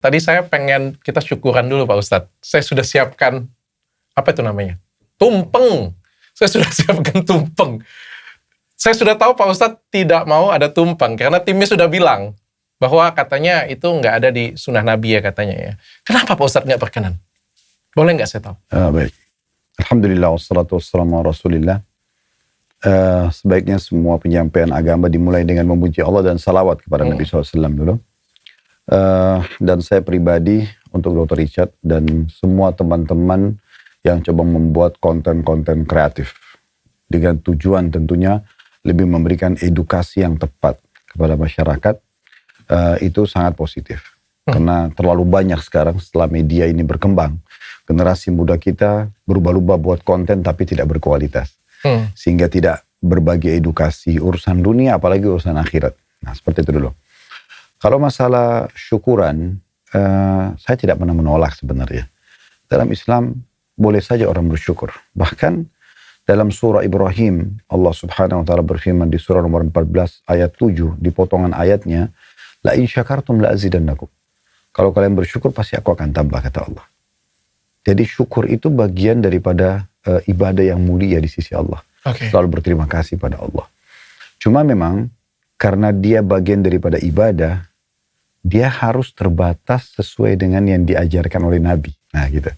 Tadi saya pengen kita syukuran dulu Pak Ustadz. Saya sudah siapkan, apa itu namanya? Tumpeng. Saya sudah siapkan tumpeng. Saya sudah tahu Pak Ustadz tidak mau ada tumpeng, karena timnya sudah bilang bahwa katanya itu nggak ada di sunnah Nabi ya katanya ya. Kenapa Pak Ustadz nggak berkenan? Boleh nggak saya tahu? Baik. Alhamdulillah, wassalatu wassalamu ala rasulillah. Sebaiknya semua penyampaian agama dimulai dengan memuji Allah dan salawat kepada Nabi SAW dulu. Dan saya pribadi untuk Dr. Richard dan semua teman-teman yang coba membuat konten-konten kreatif dengan tujuan tentunya lebih memberikan edukasi yang tepat kepada masyarakat, itu sangat positif. Karena terlalu banyak sekarang setelah media ini berkembang, generasi muda kita berubah-ubah buat konten tapi tidak berkualitas. Sehingga tidak berbagi edukasi urusan dunia apalagi urusan akhirat. Nah seperti itu dulu. Kalau masalah syukuran, saya tidak pernah menolak sebenarnya. Dalam Islam boleh saja orang bersyukur. Bahkan dalam surah Ibrahim, Allah subhanahu wa ta'ala berfirman di surah nomor 14 ayat 7, di potongan ayatnya, la in syakartum la azidannakum. Kalau kalian bersyukur pasti aku akan tambah, kata Allah. Jadi syukur itu bagian daripada ibadah yang mulia di sisi Allah. Selalu berterima kasih pada Allah. Cuma memang karena dia bagian daripada ibadah, dia harus terbatas sesuai dengan yang diajarkan oleh Nabi. Nah gitu.